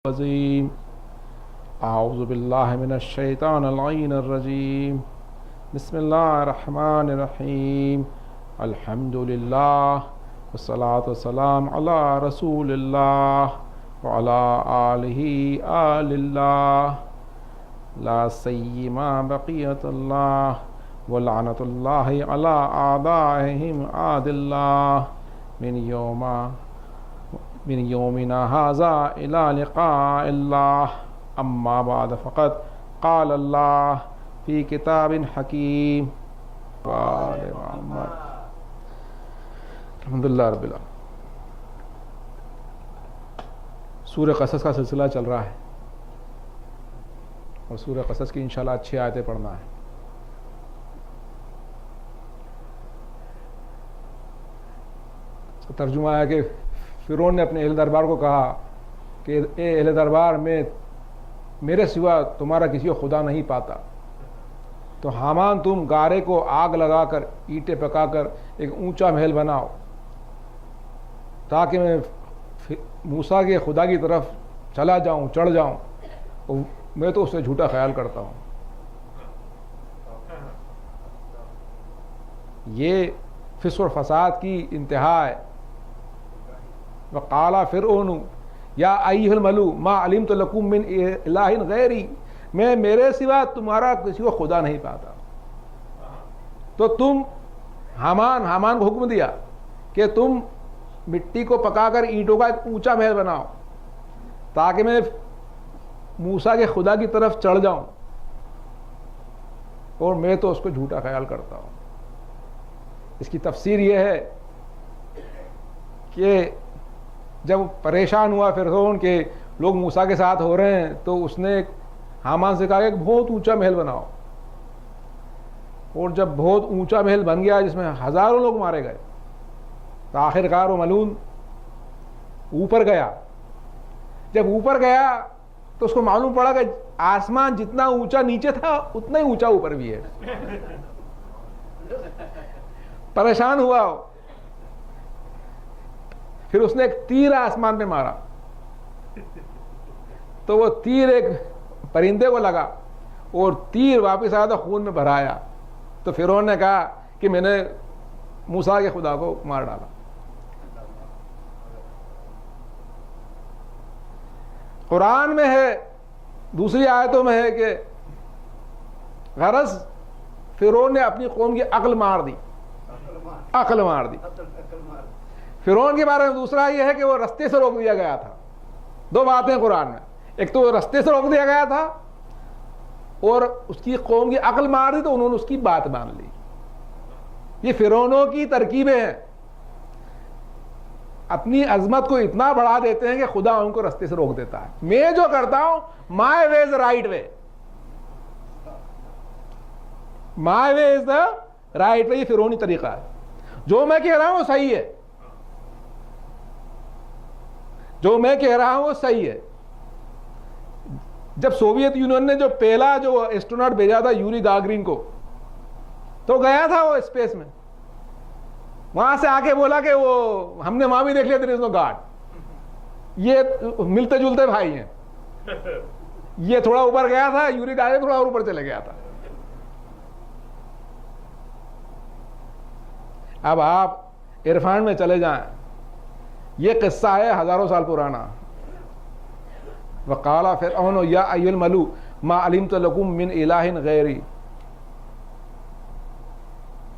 الرجیم اعوذ باللہ من الشیطان اللعین الرجیم بسم اللہ الرحمن الرحیم الحمدللہ والصلاة والسلام علی رسول اللہ وعلی آلہ آل اللہ لا سیما بقیت اللہ ولعنت اللہ علی اعدائہم عاد اللہ من یومنا ھذا الی لقاء اللہ اما بعد فقط قال اللہ فی کتاب حکیم وآل محمد الحمدللہ رب العالمین۔ سورہ قصص کا سلسلہ چل رہا ہے اور سورہ قصص کی انشاءاللہ اچھی آیتیں پڑھنا ہے۔ اس کا ترجمہ ہے کہ فرعون نے اپنے اہل دربار کو کہا کہ اے اہل دربار، میں میرے سوا تمہارا کسی کو خدا نہیں پاتا، تو حامان تم گارے کو آگ لگا کر اینٹیں پکا کر ایک اونچا محل بناؤ تاکہ میں موسیٰ کے خدا کی طرف چلا جاؤں، چڑھ جاؤں، میں تو اس سے جھوٹا خیال کرتا ہوں۔ یہ فسق و فساد کی انتہا ہے۔ وقال فرعون یا ایھا الملؤ ما علمت لکم من الہ غیری، میں میرے سوا تمہارا کسی کو خدا نہیں پاتا۔ تو تم حامان کو حکم دیا کہ تم مٹی کو پکا کر اینٹوں کا ایک اونچا محل بناؤ تاکہ میں موسیٰ کے خدا کی طرف چڑھ جاؤں، اور میں تو اس کو جھوٹا خیال کرتا ہوں۔ اس کی تفسیر یہ ہے کہ جب پریشان ہوا فرعون کہ لوگ موسیٰ کے ساتھ ہو رہے ہیں، تو اس نے حامان سے کہا کہ بہت اونچا محل بناؤ، اور جب بہت اونچا محل بن گیا جس میں ہزاروں لوگ مارے گئے، تو آخر کار وہ ملعون اوپر گیا۔ جب اوپر گیا تو اس کو معلوم پڑا کہ آسمان جتنا اونچا نیچے تھا اتنا ہی اونچا اوپر بھی ہے۔ پریشان ہوا، پھر اس نے ایک تیر آسمان پہ مارا، تو وہ تیر ایک پرندے کو لگا اور تیر واپس آیا تو خون میں بھرایا۔ تو فرعون نے کہا کہ میں نے موسیٰ کے خدا کو مار ڈالا۔ قرآن میں ہے، دوسری آیتوں میں ہے کہ غرض فرعون نے اپنی قوم کی عقل مار دی۔ فرعون کے بارے میں دوسرا یہ ہے کہ وہ رستے سے روک دیا گیا تھا۔ دو باتیں قرآن میں، ایک تو وہ رستے سے روک دیا گیا تھا، اور اس کی قوم کی عقل مار دی تو انہوں نے اس کی بات مان لی۔ یہ فرعونوں کی ترکیبیں ہیں، اپنی عظمت کو اتنا بڑھا دیتے ہیں کہ خدا ان کو رستے سے روک دیتا ہے۔ میں جو کرتا ہوں مائی وے is right way, my way is the right way, یہ فرعونی طریقہ ہے۔ جو میں کہہ رہا ہوں وہ صحیح ہے، جو میں کہہ رہا ہوں وہ صحیح ہے۔ جب سوویت یونین نے جو پہلا جو ایسٹروناٹ بھیجا تھا یوری گاگرین کو، تو گیا تھا وہ اسپیس میں، وہاں سے آ کے بولا کہ وہ ہم نے وہاں بھی دیکھ لیا there is no God۔ یہ ملتے جلتے بھائی ہیں۔ یہ تھوڑا اوپر گیا تھا، یوری گاگرین تھوڑا اور اوپر چلے گیا تھا۔ اب آپ عرفان میں چلے جائیں، یہ قصہ ہے ہزاروں سال پرانا۔ وقال فرعون یا ایھا الملؤ ما علمت لکم من الہ غیری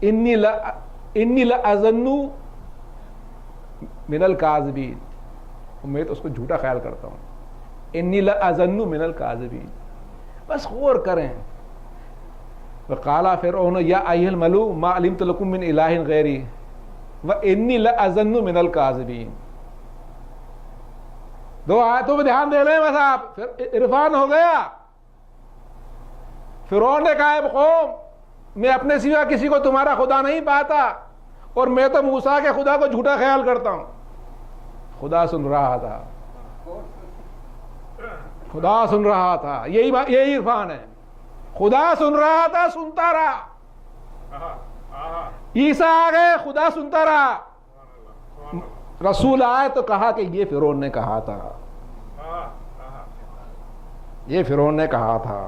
انی لأظن من الکاذبین، میں تو اس کو جھوٹا خیال کرتا ہوں۔ انی لأظن من الکاذبین، بس غور کریں۔ وقال فرعون یا ایھا الملؤ ما علمت لکم من الہ غیری وانی لأظن من الکاذبین۔ دو آیتوں پہ دھیان دے لیں بس آپ، عرفان ہو گیا۔ فرعون نے کہا قوم، میں اپنے سوا کسی کو تمہارا خدا نہیں پاتا، اور میں تو موسیٰ کے خدا کو جھوٹا خیال کرتا ہوں۔ خدا سن رہا تھا، خدا سن رہا تھا، یہی عرفان ہے۔ خدا سن رہا تھا، سنتا رہا۔ عیسیٰ آ گئے، خدا سنتا رہا۔ رسول آئے تو کہا کہ یہ فرعون نے کہا تھا۔ یہ فرعون نے کہا تھا.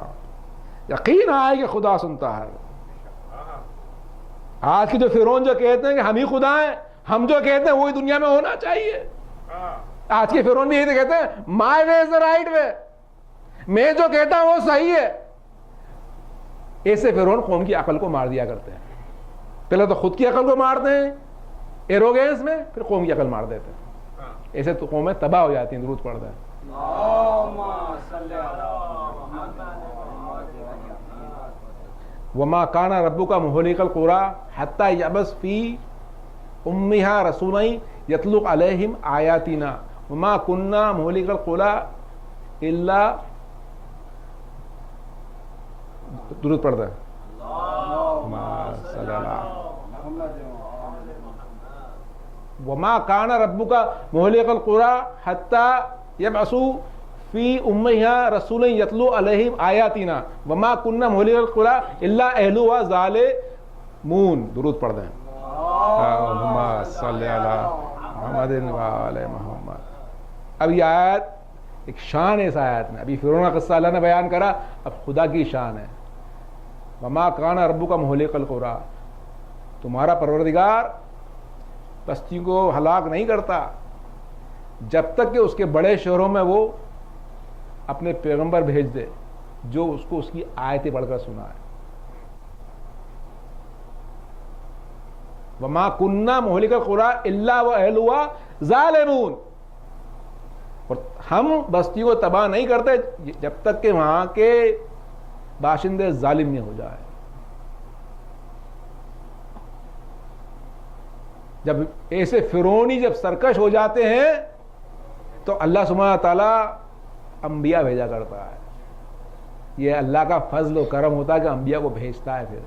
یقین آئے کہ خدا سنتا ہے. آج کے جو فرعون جو کہتے ہیں کہ ہم ہی خدا ہیں, ہم جو کہتے ہیں وہی دنیا میں ہونا چاہیے, آج کے فرعون بھی یہی تو کہتے ہیں مائی وے از دا رائٹ وے, میں جو کہتا ہوں وہ صحیح ہے. ایسے فرعون قوم کی عقل کو مار دیا کرتے ہیں. پہلے تو خود کی عقل کو مارتے ہیں ایروگینس میں, پھر قوم کی عقل مار دیتے ہیں. ایسے تو قومیں تباہ ہو جاتی ہیں. درود پڑھتے ہیں. وما کان ربک مہلک القری حتی یبعث فی امہا رسولا یتلو علیہم آیاتنا وما کننا مہلک القری الا. درود پڑھتے ہیں. وما کان ربک مہلک القری حتی یبعث فی امہا رسولا یتلو علیہم آیاتنا وما کننا مہلک القری الا اہلہا ظالمون. درود پڑھ دیں. اللہم صلی علی محمد وعلی محمد. اب یہ آیت ایک شان ہے. اس آیت میں ابھی فرعون کا قصہ اللہ نے بیان کرا, اب خدا کی شان ہے. وما کان ربک مہلک القری, تمہارا پروردگار بستیوں کو ہلاک نہیں کرتا جب تک کہ اس کے بڑے شہروں میں وہ اپنے پیغمبر بھیج دے جو اس کو اس کی آیتیں پڑھ کر سنائے. وما کننا مہلک القری الا واہلہا ظالمون. اور ہم بستیوں کو تباہ نہیں کرتے جب تک کہ وہاں کے باشندے ظالم نہیں ہو جائے. جب ایسے فرعونی جب سرکش ہو جاتے ہیں تو اللہ سبحانہ تعالیٰ انبیاء بھیجا کرتا ہے. یہ اللہ کا فضل و کرم ہوتا ہے کہ انبیاء کو بھیجتا ہے. پھر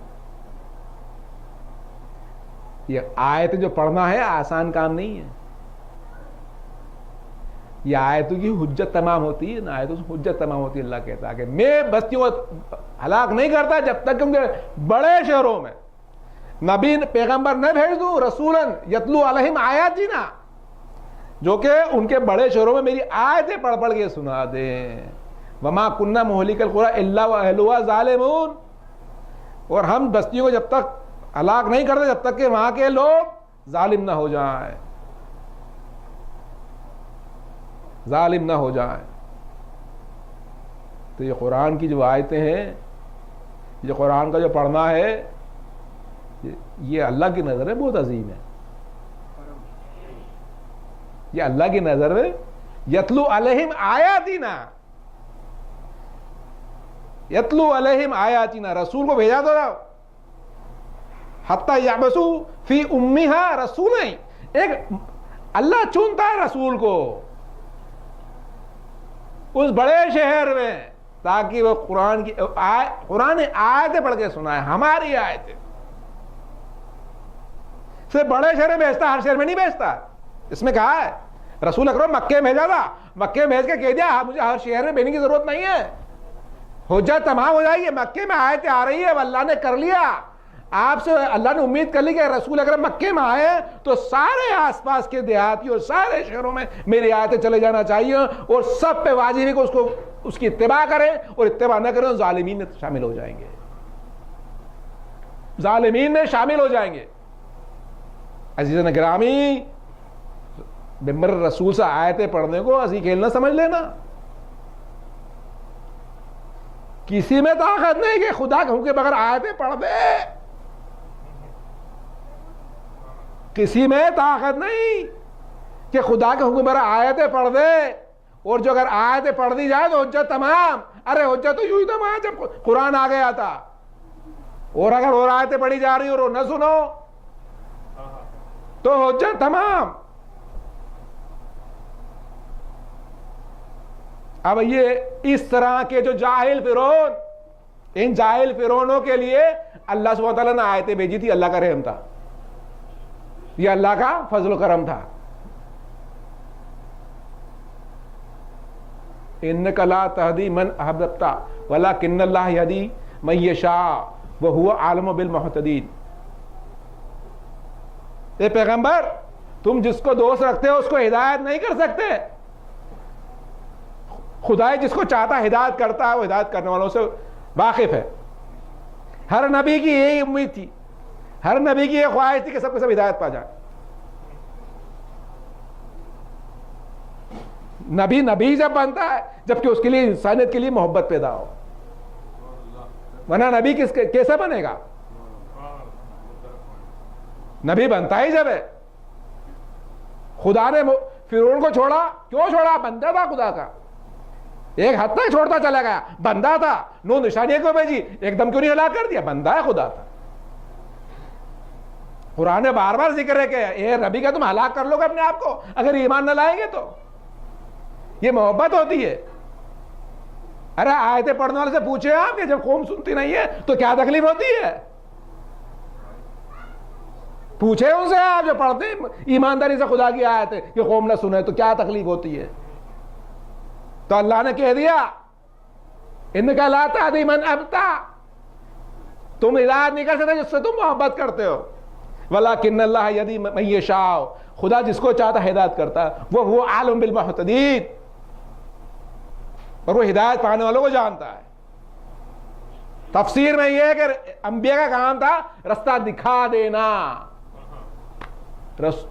یہ آیتیں جو پڑھنا ہے آسان کام نہیں ہے. یہ آیتوں کی حجت تمام ہوتی ہے, نا آیتوں سے حجت تمام ہوتی ہے. اللہ کہتا ہے کہ میں بستیوں کو ہلاک نہیں کرتا جب تک کہ ان کے بڑے شہروں میں نبی پیغمبر نہ بھیج دوں رسولاً یتلو علیہم آیاتنا, جو کہ ان کے بڑے شہروں میں میری آیتیں پڑھ پڑھ کے سنا دیں. وما کننا مہلک القری الا واہلہا ظالمون. اور ہم بستیوں کو جب تک ہلاک نہیں کرتے جب تک کہ وہاں کے لوگ ظالم نہ ہو جائیں, ظالم نہ ہو جائیں. تو یہ قرآن کی جو آیتیں ہیں, یہ قرآن کا جو پڑھنا ہے, یہ اللہ کی نظر میں بہت عظیم ہے. یہ اللہ کی نظر میں یتلو علیہم آیاتنا, یتلو علیہم آیاتنا, رسول کو بھیجا تو رہا حتی یعبث فی امہا رسولا. ایک اللہ چنتا ہے رسول کو اس بڑے شہر میں تاکہ وہ قرآن آیتیں پڑھ کے سنائے. ہماری آیتیں صرف بڑے شہر میں بھیجتا, ہر شہر میں نہیں بھیجتا. اس میں کہا ہے رسول اکرم مکے میں بھیجا تھا, مکے میں بھیج کے کہہ دیا مجھے ہر شہر میں بھیجنے کی ضرورت نہیں ہے, حجت تمام ہو جائے گی. مکے میں آیتیں آ رہی ہے, اللہ نے کر لیا. آپ سے اللہ نے امید کر لی کہ رسول اکرم مکے میں آئے تو سارے آس پاس کے دیہاتی اور سارے شہروں میں میری آیتیں چلے جانا چاہیے, اور سب پہ واجب ہے کہ اس کو اس کی اتباع کریں, اور اتباع نہ کریں ظالمین میں شامل ہو جائیں گے, ظالمین میں شامل ہو جائیں گے. عزیزان گرامی, ممبر رسول سے آیتیں پڑھنے کو ہنسی کھیلنا سمجھ لینا. کسی میں طاقت نہیں کہ خدا کے حکم کے بغیر آیتیں پڑھ دے, کسی میں طاقت نہیں کہ خدا کے حکم کے بغیر آیتیں پڑھ دے. اور جو اگر آیتیں پڑھ دی جائے تو حجت تمام. ارے حجت تو یوں ہی تمام جب قرآن آ گیا تھا, اور اگر اور آیتیں پڑھی جا رہی اور نہ سنو تو حجت تمام. اب یہ اس طرح کے جو جاہل فرعون, ان جاہل فرعونوں کے لیے اللہ سبحانہ تعالیٰ نے آیتیں بھیجی تھی. اللہ کا رحم تھا, یہ اللہ کا فضل و کرم تھا. انک لا تہدی من احببت ولکن اللہ یہدی من یشاء وہو عالم بالمہتدین. اے پیغمبر, تم جس کو دوست رکھتے ہو اس کو ہدایت نہیں کر سکتے, خدائی جس کو چاہتا ہدایت کرتا ہے، وہ ہدایت کرنے والوں سے واقف ہے. ہر نبی کی یہی امید تھی، ہر نبی کی یہ خواہش تھی کہ سب کے سب ہدایت پا جائے. نبی جب بنتا ہے جبکہ اس کے لیے انسانیت کے لیے محبت پیدا ہو، ورنہ نبی کیسے بنے گا؟ نبی بنتا ہی جب ہے. خدا نے فرعون کو چھوڑا، کیوں چھوڑا؟ بندہ تھا خدا کا، ایک حد تک چھوڑتا چلا گیا، بندہ تھا. 9 نشانیاں کیوں بھیجی؟ ایک دم کیوں نہیں ہلاک کر دیا؟ بندہ ہے خدا تھا. قرآن نے بار بار ذکر ہے کہ اے نبی کا تم ہلاک کر لو گے اپنے آپ کو اگر ایمان نہ لائیں گے. تو یہ محبت ہوتی ہے. ارے آیتیں پڑھنے والے سے پوچھے آپ کہ جب قوم سنتی نہیں ہے تو کیا تکلیف ہوتی ہے؟ پوچھے ان سے آپ جو پڑھتے ایمانداری سے خدا کی آیت ہے کہ قوم نہ سنے تو کیا تکلیف ہوتی ہے؟ تو اللہ نے کہہ دیا انکا لا تہدی من احببت، تم ہدایت نہیں کر سکتے جس سے تم محبت کرتے ہو، ولکن اللہ یہدی من یشاء، خدا جس کو چاہتا ہدایت کرتا ہے، وہ عالم بالمہتدین، اور وہ ہدایت پانے والوں کو جانتا ہے. تفسیر میں یہ ہے کہ انبیاء کا کام تھا رستہ دکھا دینا،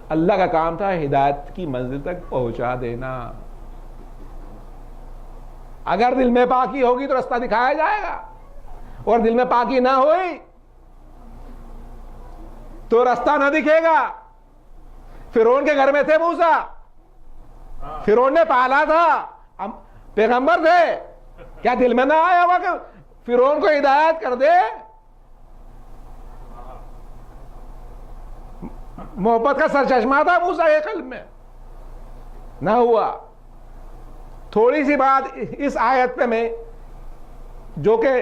اللہ کا کام تھا ہدایت کی منزل تک پہنچا دینا. اگر دل میں پاکی ہوگی تو رستہ دکھایا جائے گا، اور دل میں پاکی نہ ہوئی تو رستہ نہ دکھے گا. فرعون کے گھر میں تھے موسیٰ، فرعون نے پالا تھا، پیغمبر تھے، کیا دل میں نہ آیا ہوا کہ فرعون کو ہدایت کر دے؟ محبت کا سرچشمہ تھا موسیٰ کے قلب میں، نہ ہوا. تھوڑی سی بات اس آیت پہ میں، جو کہ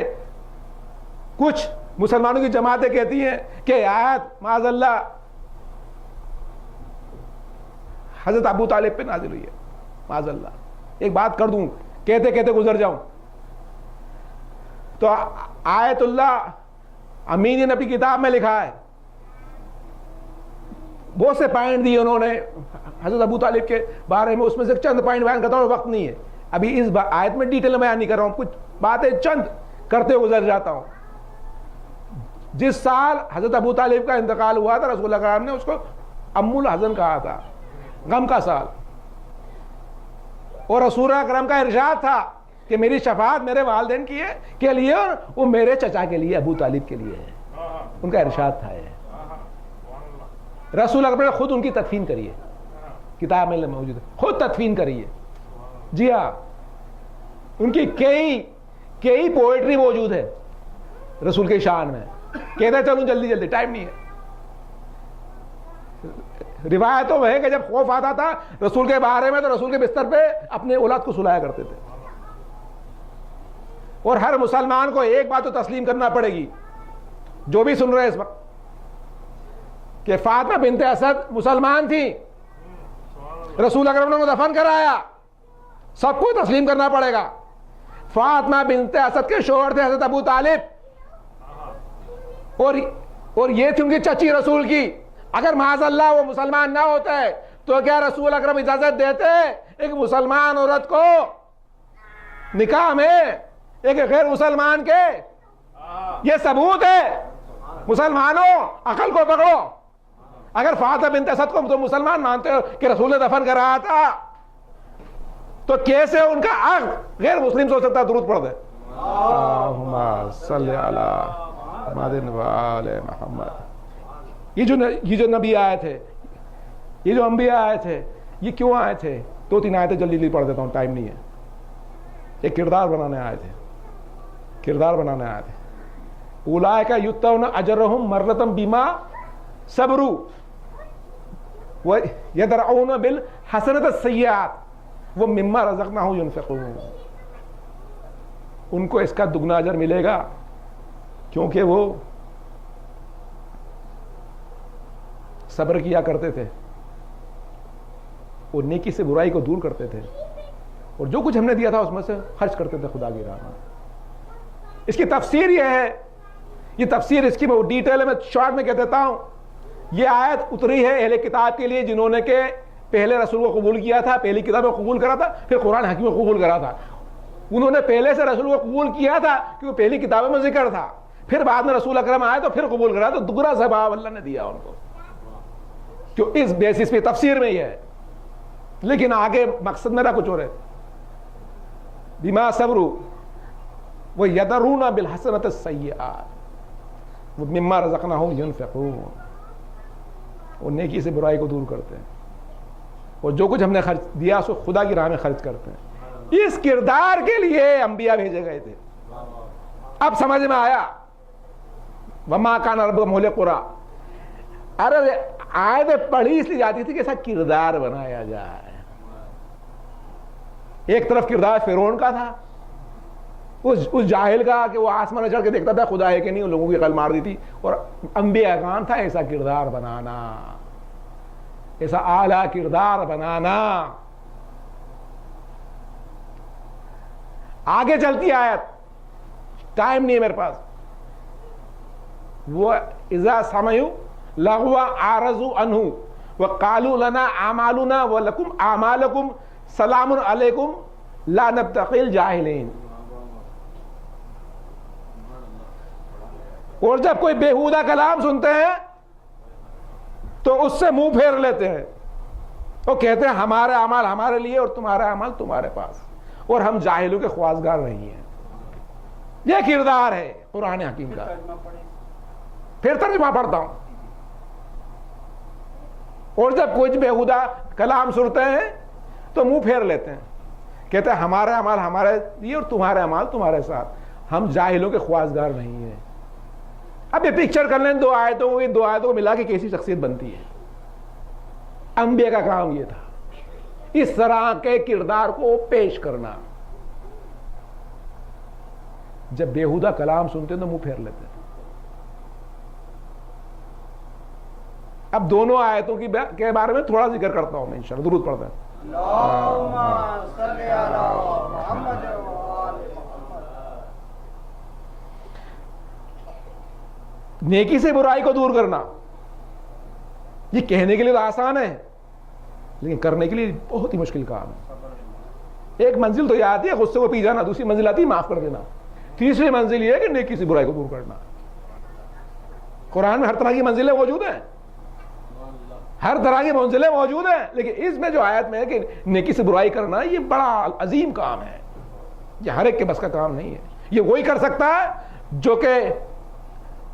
کچھ مسلمانوں کی جماعتیں کہتی ہیں کہ آیت معاذ اللہ حضرت ابو طالب پہ نازل ہوئی ہے، معاذ اللہ. ایک بات کر دوں، کہتے کہتے گزر جاؤں تو آیت اللہ امین نے اپنی کتاب میں لکھا ہے، بہت سے پوائنٹ دیے انہوں نے حضرت ابو طالب کے بارے میں، اس میں سے چند پوائنٹ بیان کرتا ہوں، وقت نہیں ہے ابھی اس آیت میں ڈیٹیل میں بیان نہیں کر رہا ہوں، کچھ باتیں چند کرتے گزر جاتا ہوں. جس سال حضرت ابو طالب کا انتقال ہوا تھا رسول اللہ کرام نے اس کو ام الحزن کہا تھا، غم کا سال، اور رسول اللہ کرام کا ارشاد تھا کہ میری شفاعت میرے والدین کی ہے کے لیے اور وہ میرے چچا کے لیے ابو طالب کے لیے ہے، ان کا ارشاد تھا. رسول اللہ نے خود ان کی تدفین کری ہے، کتاب میں موجود ہے، خود تدفین کری ہے. جی ہاں، ان کی کئی پوئٹری موجود ہے رسول کے شان میں. کہتے ہیں چلوں جلدی ٹائم نہیں ہے. روایتوں میں ہے کہ جب خوف آتا تھا رسول کے بارے میں تو رسول کے بستر پہ اپنے اولاد کو سلایا کرتے تھے. اور ہر مسلمان کو ایک بات تو تسلیم کرنا پڑے گی، جو بھی سن رہے اس وقت، کہ فاطمہ بنت اسد مسلمان تھی، رسول اکرم نے دفن کرایا، سب کو تسلیم کرنا پڑے گا. فاطمہ بنت اسد کے شوہر تھے حضرت ابو طالب، اور یہ تھی ان کی چچی رسول کی. اگر معاذ اللہ وہ مسلمان نہ ہوتے تو کیا رسول اکرم اجازت دیتے ایک مسلمان عورت کو نکاح میں ایک غیر مسلمان کے؟ یہ ثبوت ہے. مسلمانوں عقل کو پکڑو. اگر فاطمہ بنت اسد کو تو مسلمان مانتے ہو کہ رسول نے دفن کرایا تھا تو کیسے ان کا عقل غیر مسلم سو سکتا؟ درود پڑھ دے. اللہم صلی علی محمد و آل محمد. یہ جو نبی آئے تھے، یہ جو انبیاء آئے تھے، یہ کیوں آئے تھے؟ 2-3 آیتیں جلدی پڑھ دیتا ہوں، ٹائم نہیں ہے. ایک کردار بنانے آئے تھے. اولئک یؤتون اجرهم مرۃ بما صبروا ویدرؤون بالحسنۃ السیئۃ ومما رزقناهم ينفقون. ان کو اس کا دگنا اجر ملے گا کیونکہ وہ صبر کیا کرتے تھے اور نیکی سے برائی کو دور کرتے تھے، اور جو کچھ ہم نے دیا تھا اس میں سے خرچ کرتے تھے خدا کی راہ میں. اس کی تفسیر یہ ہے، یہ تفسیر اس کی بہت ڈیٹیل ہے، میں شارٹ میں کہہ دیتا ہوں. یہ آیت اتری ہے اہل کتاب کے لیے جنہوں نے کہ پہلے رسول کو قبول کیا تھا، پہلی کتاب کو قبول کرا تھا، پھر قرآن حکیم کو قبول کرا تھا. انہوں نے پہلے سے رسول کو قبول کیا تھا کیونکہ پہلی کتابوں میں ذکر تھا، پھر بعد میں رسول اکرم آئے تو پھر قبول کرا، تو دوسرا ثواب اللہ نے دیا ان کو، جو اس بیسس پہ تفسیر میں ہی ہے، لیکن آگے مقصد میرا کچھ اور ہے. بما صبروا وَيَدَرُونَ بِالْحَسَنَةِ السَّيِّئَاتِ وَمِمَّا رَزَقْنَاهُمْ يُنْفِقُونَ. وہ نیکی سے برائی کو دور کرتے ہیں اور جو کچھ ہم نے خرچ دیا سو خدا کی راہ میں خرچ کرتے ہیں. اس کردار کے لیے انبیاء بھیجے گئے تھے. اب سمجھ میں آیا وَمَا كَانَ رَبُّكَ مُهْلِكَ الْقُرَىٰ. ارے آیت پڑھی اس لیے جاتی تھی کہ ایسا کردار بنایا جائے. ایک طرف کردار فرعون کا تھا، اس جاہل کا کہ وہ آسمان چڑھ کے دیکھتا تھا خدا ہے کہ نہیں، ان لوگوں کی عقل مار دی تھی، اور انبیاء کام تھا ایسا کردار بنانا، ایسا اعلیٰ کردار بنانا. آگے چلتی آیت، ٹائم نہیں ہے میرے پاس. وہ اذا سمعوا لغوا اعرضوا عنہ وقالوا لنا اعمالنا ولکم اعمالکم سلام علیکم لا نبتغی الجاہلین. اور جب کوئی بیہودہ کلام سنتے ہیں تو اس سے منہ پھیر لیتے ہیں، وہ کہتے ہیں ہمارے اعمال ہمارے لیے اور تمہارے اعمال تمہارے پاس، اور ہم جاہلوں کے خواستگار نہیں ہیں. یہ کردار ہے قرآن حکیم کا. پھر ترجمہ پڑھتا ہوں. اور جب کچھ بیہودہ کلام سنتے ہیں تو منہ پھیر لیتے ہیں، کہتے ہیں ہمارے اعمال ہمارے لیے اور تمہارے اعمال تمہارے ساتھ، ہم جاہلوں کے خواستگار نہیں ہیں. اب یہ پکچر کر لیں دو آیتوں کو ملا کے کیسی شخصیت بنتی ہے. انبیاء کا کام یہ تھا، اس طرح کے کردار کو پیش کرنا. جب بیہودہ کلام سنتے ہیں تو منہ پھیر لیتے ہیں. اب دونوں آیتوں کے بارے میں تھوڑا ذکر کرتا ہوں میں انشاءاللہ. درود پڑھتا ہے. اللہم صلی علی محمد وآل محمد. نیکی سے برائی کو دور کرنا یہ کہنے کے لیے تو آسان ہے، لیکن کرنے کے لیے بہت ہی مشکل کام ہے. ایک منزل تو یہ آتی ہے غصے کو پی جانا، دوسری منزل آتی ہے معاف کر دینا، تیسری منزل یہ ہے کہ نیکی سے برائی کو دور کرنا. قرآن میں ہر طرح کی منزلیں موجود ہیں، ہر طرح کی منزلیں موجود ہیں، لیکن اس میں جو آیت میں ہے کہ نیکی سے برائی کرنا یہ بڑا عظیم کام ہے. یہ ہر ایک کے بس کا کام نہیں ہے. یہ وہی کر سکتا ہے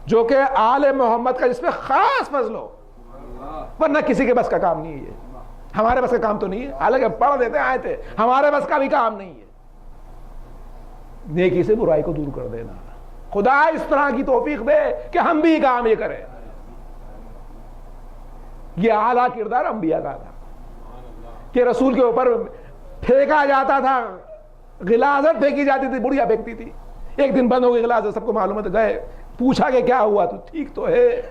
جو کہ آل محمد کا جس میں خاص فضل ہو، ورنہ کسی کے بس کا کام نہیں ہے. یہ ہمارے بس کا کام تو نہیں ہے، حالانکہ پڑھ دیتے ہیں آیتیں، ہمارے بس کا بھی کام نہیں ہے. نیکی سے برائی کو دور کر دینا. خدا اس طرح کی توفیق دے کہ ہم بھی کام یہ کریں. یہ اعلیٰ کردار انبیاء کا تھا کہ رسول کے اوپر پھینکا جاتا تھا، غلاظت پھینکی جاتی تھی، بڑھیا پھینکتی تھی. ایک دن بند ہو گئی غلاظت، سب کو معلوم ہے، تو گئے پوچھا کہ کیا ہوا، تو ٹھیک تو ہے.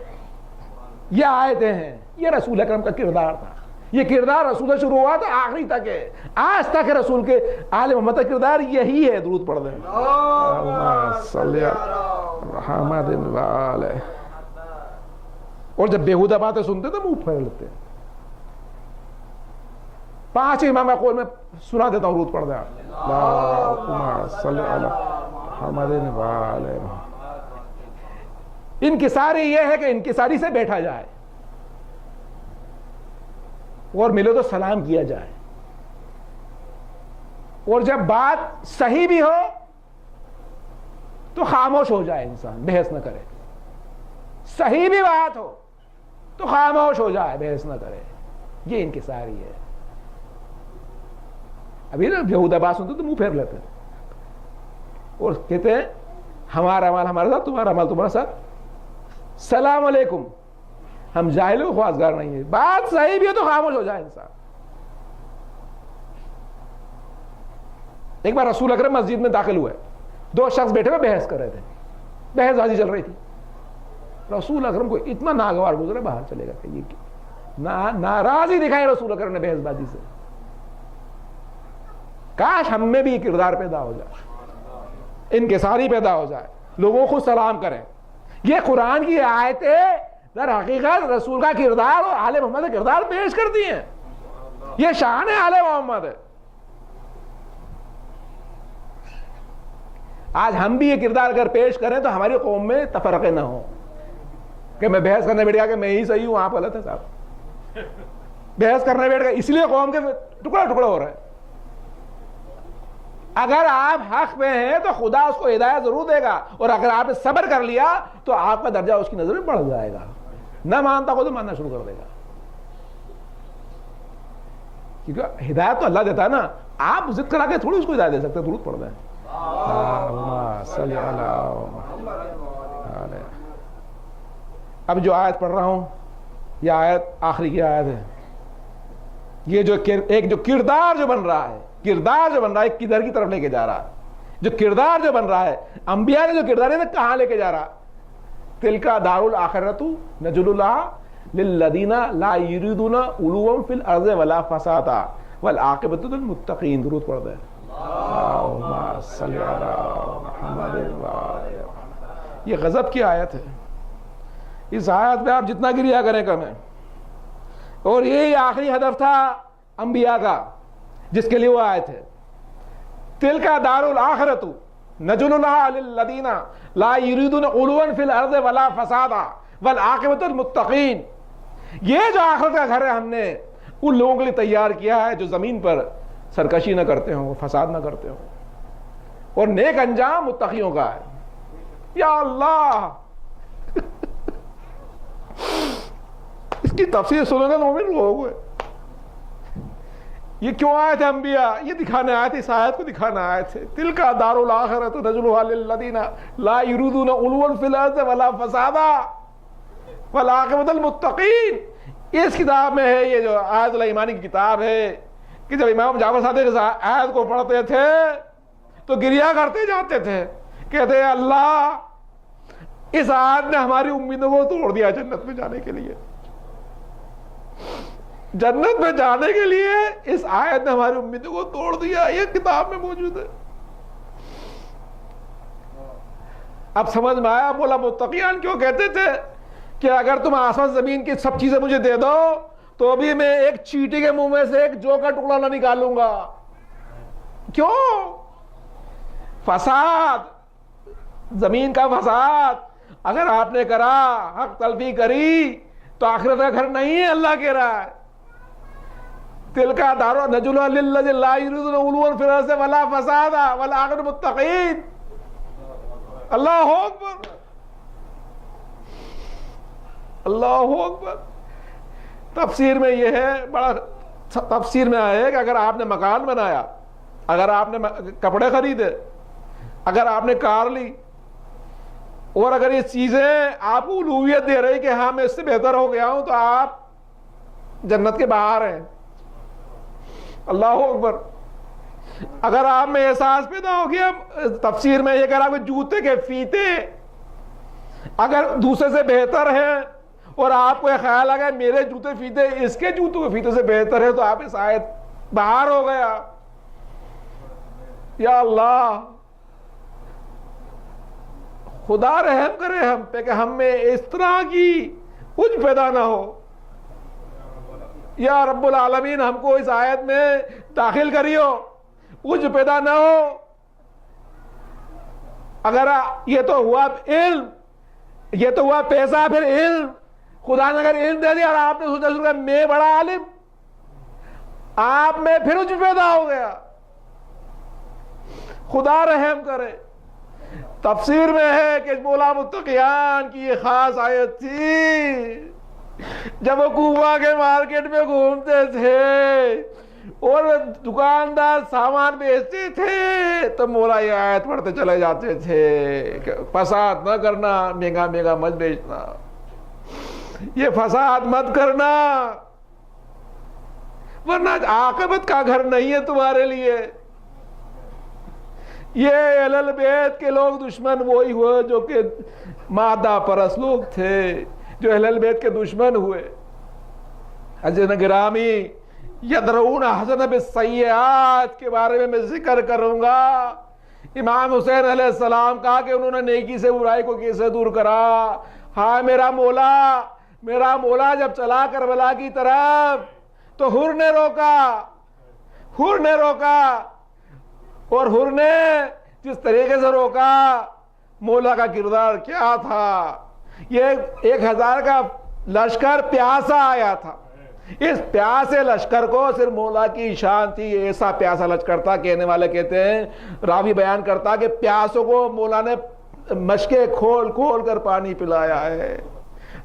یہ آیتیں ہیں، یہ رسول اکرم کا کردار تھا. یہ کردار رسول سے شروع ہوا تو آخری تک ہے، آج تک رسول کے آل محمد کا کردار یہی ہے. درود پڑھ دیں. اللہم صلی علی محمد وآل. اور جب بیہودہ باتیں سنتے تو منہ پھیر لیتے ہیں. 5 امام قول میں سنا دیتا ہوں، درود پڑھ دیں. اللہم صلی علی محمد وآل. انکساری یہ ہے کہ انکساری سے بیٹھا جائے اور ملے تو سلام کیا جائے، اور جب بات صحیح بھی ہو تو خاموش ہو جائے، انسان بحث نہ کرے. صحیح بھی بات ہو تو خاموش ہو جائے، بحث نہ کرے. یہ انکساری ہے. ابھی نا بیہودہ بات سنتے تو منہ پھیر لیتے ہیں اور کہتے ہیں ہمارا مال ہمارے ساتھ، تمہارا مال تمہارے ساتھ، سلام علیکم. ہم جاہل و خواستگار نہیں ہیں. بات صحیح بھی ہو تو خاموش ہو جائے انسان. ایک بار رسول اکرم مسجد میں داخل ہوئے، 2 شخص بیٹھے ہوئے بحث کر رہے تھے، بحث بازی چل رہی تھی. رسول اکرم کو اتنا ناگوار گزرے، باہر چلے گا کہ یہ ناراضی دکھائی رسول اکرم نے بحث بازی سے. کاش ہم میں بھی یہ کردار پیدا ہو جائے، انکساری پیدا ہو جائے، لوگوں کو سلام کریں. یہ قرآن کی آیتیں در حقیقت رسول کا کردار اور آل محمد کا کردار پیش کرتی ہیں. یہ شان آل محمد ہے. آج ہم بھی یہ کردار اگر پیش کریں تو ہماری قوم میں تفرقے نہ ہوں کہ میں بحث کرنے بیٹھ گیا کہ میں ہی صحیح ہوں آپ غلط ہے صاحب. بحث کرنے بیٹھ گئے اس لیے قوم کے ٹکڑا ٹکڑا ہو رہا ہے. اگر آپ حق میں ہیں تو خدا اس کو ہدایت ضرور دے گا, اور اگر آپ نے صبر کر لیا تو آپ کا درجہ اس کی نظر میں بڑھ جائے گا. نہ مانتا کو تو ماننا شروع کر دے گا, کیونکہ ہدایت تو اللہ دیتا ہے نا, آپ ضد کرا کے تھوڑی اس کو ہدایت دے سکتے. درود پڑھ دیں. اب جو آیت پڑھ رہا ہوں یہ آیت آخری کی آیت ہے. یہ جو ایک جو کردار جو بن رہا ہے, کردار جو بن رہا ہے کدھر کی طرف لے کے جا رہا ہے, جو کردار جو بن رہا ہے انبیاء نے جو کردار ہے کہاں لے کے جا رہا. تلکا دار الاخرۃ نجعلها للذین لا یریدون علوا فی الارض ولا فسادا والعاقبۃ للمتقین. درود پڑھ دیں. اللہم صل علی محمد. یہ غضب کی آیت ہے. اس آیت میں آپ جتنا گریا کریں کم ہے, اور یہی آخری ہدف تھا انبیاء کا جس کے لیے وہ آیت ہے. تلکا دار الاخرۃ نجعلها للذین لا یریدون علوا فی الارض ولا فسادا والعاقبۃ للمتقین. یہ جو آخرت کا گھر ہے ہم نے ان لوگوں کے لیے تیار کیا ہے جو زمین پر سرکشی نہ کرتے ہوں, فساد نہ کرتے ہوں, اور نیک انجام متقیوں کا ہے. یا اللہ اس کی تفسیر سنو گے تو مومن لوگ ہوئے. یہ کیوں آئے تھے انبیاء؟ یہ دکھانے آئے تھے, اس آیت کو دکھانے آئے تھے. تلکا دار الاخرۃ نجعلها للذین لا یریدون علوا فی الارض ولا فسادا والعاقبۃ للمتقین. اس کتاب میں ہے, یہ جو آیت الایمانی کی کتاب ہے, کہ جب امام جعفر صادق اس آیت کو پڑھتے تھے تو گریا کرتے جاتے تھے, کہتے ہیں اللہ اس آیت نے ہماری امیدوں کو توڑ دیا جنت میں جانے کے لیے. جنت میں جانے کے لیے اس آیت نے ہماری امیدوں کو توڑ دیا. یہ کتاب میں موجود ہے. اب سمجھ میں آیا بولا متقیان کیوں کہتے تھے کہ اگر تم آسمان زمین کی سب چیزیں مجھے دے دو تو بھی میں ایک چیٹی کے منہ میں سے ایک جو کا ٹکڑا نہ نکالوں گا. کیوں؟ فساد, زمین کا فساد اگر آپ نے کرا, حق تلفی کری, تو آخرت کا گھر نہیں ہے. اللہ کہہ رہا ہے تلکا دارو نجعلها للذین لا یریدون علوا فی الارض ولا فسادا والعاقبۃ للمتقین. اللہ اکبر, اللہ اکبر. تفسیر میں یہ ہے, بڑا تفسیر میں آیا ہے کہ اگر آپ نے مکان بنایا, اگر آپ نے کپڑے خریدے, اگر آپ نے کار لی, اور اگر یہ چیزیں آپ کو الوہیت دے رہی کہ ہاں میں اس سے بہتر ہو گیا ہوں, تو آپ جنت کے باہر ہیں. اللہ اکبر. اگر آپ میں احساس پیدا ہو گیا, تفسیر میں یہ کہہ رہا کہ جوتے کے فیتے اگر دوسرے سے بہتر ہیں, اور آپ کو یہ خیال آ گیا میرے جوتے فیتے اس کے جوتوں کے فیتے سے بہتر ہے, تو آپ اس آیت باہر ہو گیا. یا اللہ خدا رحم کرے ہم پہ کہ ہم میں اس طرح کی کچھ پیدا نہ ہو. یا رب العالمین ہم کو اس آیت میں داخل کریو, کچھ پیدا نہ ہو. اگر یہ تو ہوا علم, یہ تو ہوا پیسہ, پھر علم. خدا نے اگر علم دے دیا اور آپ نے سوچا میں بڑا عالم, آپ میں پھر کچھ پیدا ہو گیا. خدا رحم کرے. تفسیر میں ہے کہ مولا متقیان کی یہ خاص آیت تھی جب وہ کوبا کے مارکیٹ میں گھومتے تھے اور دکاندار سامان بیچتے تھے تو مولا یہ آیت پڑھتے چلے جاتے تھے کہ فساد نہ کرنا, مہنگا مہنگا مت بیچنا, یہ فساد مت کرنا, ورنہ عاقبت کا گھر نہیں ہے تمہارے لیے. یہ اہل البیت کے لوگ دشمن وہی ہوئے جو کہ مادہ پرست لوگ تھے, جو اہل البیت کے دشمن ہوئے. عزیزان گرامی, یدرؤون حسن بالسیئات کے بارے میں ذکر کروں گا. امام حسین علیہ السلام کہا کہ انہوں نے نیکی سے برائی کو کیسے دور کرا. ہاں میرا مولا جب چلا کربلا کی طرف تو حر نے روکا, اور حر نے جس طریقے سے روکا، مولا کا کردار کیا تھا. یہ 1000 کا لشکر پیاسا آیا تھا. اس پیاسے لشکر کو صرف مولا کی شان تھی. ایسا پیاسا لشکر تھا، کہنے والے کہتے ہیں، راوی بیان کرتا کہ پیاسوں کو مولا نے مشکیں کھول کھول کر پانی پلایا ہے.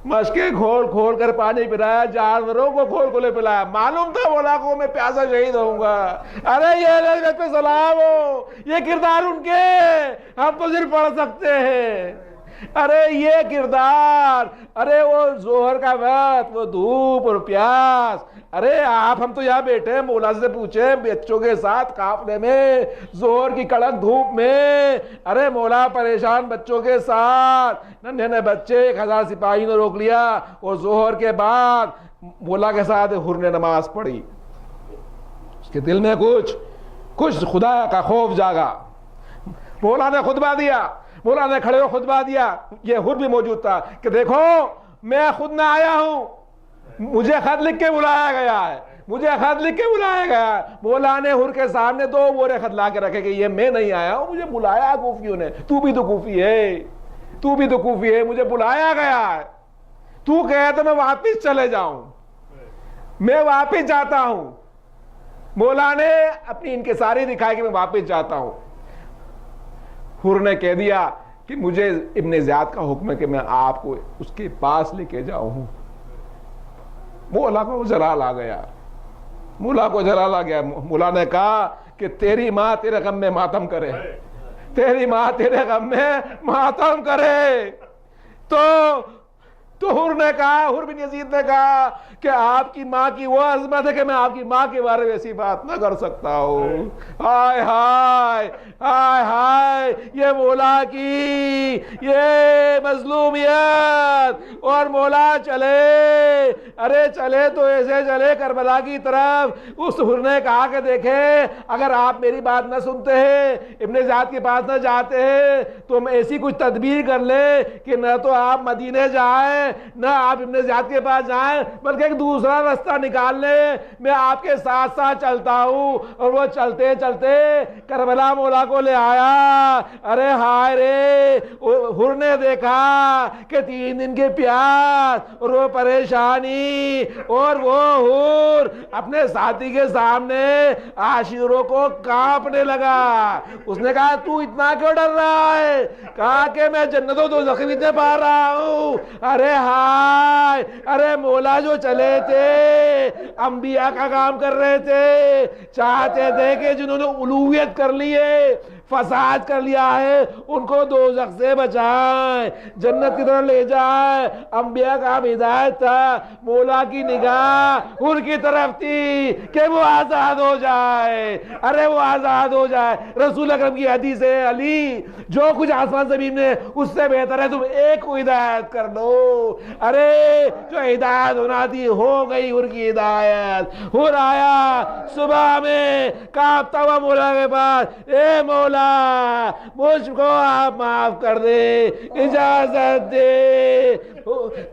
مشکیں کھول کھول کر پانی پلایا، جانوروں کو کھول کھولے پلایا. معلوم تھا مولا کو میں پیاسا شہید ہوں گا. ارے یہ لذت پہ سلام ہو، یہ کردار ان کے ہم تو صرف پڑھ سکتے ہیں. ارے یہ کردار، ارے وہ ظہر کا وقت، وہ دھوپ اور پیاس. ارے ہم تو یہاں بیٹھے ہیں، مولا سے پوچھیں، بچوں کے ساتھ قافلے میں ظہر کی کڑک دھوپ میں. ارے مولا پریشان بچوں کے ساتھ، ننھے بچے، 1000 سپاہی نے روک لیا. اور ظہر کے بعد مولا کے ساتھ حر نے نماز پڑھی. اس کے دل میں کچھ خدا کا خوف جاگا. مولا نے خطبہ دیا، مولا نے کھڑے ہو خطبہ دیا. یہ حر بھی موجود تھا کہ دیکھو میں خود نہ آیا ہوں، مجھے خط لکھ کے بلایا گیا ہے، مجھے خط لکھ کے بلایا گیا ہے. مولا نے حر کے سامنے 2 بورے خط لا کے رکھے کہ یہ میں نہیں آیا ہوں، مجھے بلایا کوفیوں نے. تو بھی تو کوفی ہے، تو بھی تو کوفی ہے، مجھے بلایا گیا ہے. تو کہے تو میں واپس چلے جاؤں، میں واپس جاتا ہوں. مولا نے اپنی انکساری دکھائی کہ میں واپس جاتا ہوں. حر نے کہہ دیا کہ مجھے ابن زیاد کا حکم ہے کہ میں آپ کو اس کے پاس لے کے جاؤں. مولا کو جلال آ گیا، مولا کو جلال آ گیا. مولا نے کہا کہ تیری ماں تیرے غم میں ماتم کرے، تیری ماں تیرے غم میں ماتم کرے. تو حر نے کہا، حر بن یزید نے کہا کہ آپ کی ماں کی وہ عظمت ہے کہ میں آپ کی ماں کے بارے میں ایسی بات نہ کر سکتا ہوں. ہائے ہائے ہائے ہائے، یہ مولا کی یہ مظلومیت. اور مولا چلے، ارے چلے تو ایسے چلے کربلا کی طرف. اس حر نے کہا کہ دیکھیں اگر آپ میری بات نہ سنتے ہیں، ابن زیاد کے پاس نہ جاتے ہیں، تو ہم ایسی کچھ تدبیر کر لیں کہ نہ تو آپ مدینے جائیں نہ آپ ابن زیاد کے پاس جائیں، بلکہ ایک دوسرا راستہ نکال لیں. میں آپ کے ساتھ ساتھ چلتا ہوں. اور وہ چلتے چلتے کربلا مولا کو لے آیا. ارے ہائے رے، حر نے دیکھا کہ 3 دن کے پیاس اور وہ پریشانی، اور وہ حر اپنے ساتھی کے سامنے عاشقوں کو کانپنے لگا. اس نے کہا تو اتنا کیوں ڈر رہا ہے؟ کہا کہ میں جنت و دوزخ میں پا رہا ہوں. ارے ہائے، ارے مولا جو چلے تھے انبیاء کا کام کر رہے تھے، چاہتے تھے کہ جنہوں نے الوہیت کر لی ہے، فساد کر لیا ہے، ان کو دوزخ سے بچائیں، جنت کی طرف لے جائیں. انبیاء کا ہدایت تھا. مولا کی نگاہ حر کی طرف تھی کہ وہ آزاد ہو جائے. ارے وہ آزاد ہو جائے. رسول اکرم کی حدیث ہے، علی جو کچھ آسمان زمین میں اس سے بہتر ہے تم ایک کو ہدایت کر دو. ارے جو ہدایت ہونا تھی ہو گئی حر کی ہدایت. حر آیا صبح میں کانپتا ہوا مولا کے پاس، اے مولا مجھ کو آپ معاف کر دے، اجازت دے.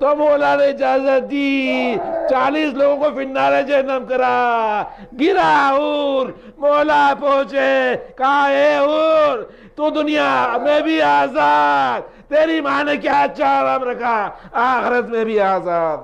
تو مولا نے اجازت دی. 40 لوگوں کو فنار جہنم کرا. گرا حر، مولا پہنچے، کہا اے حر تو دنیا میں بھی آزاد، تیری ماں نے کیا اچھا آرام رکھا، آخرت میں بھی آزاد.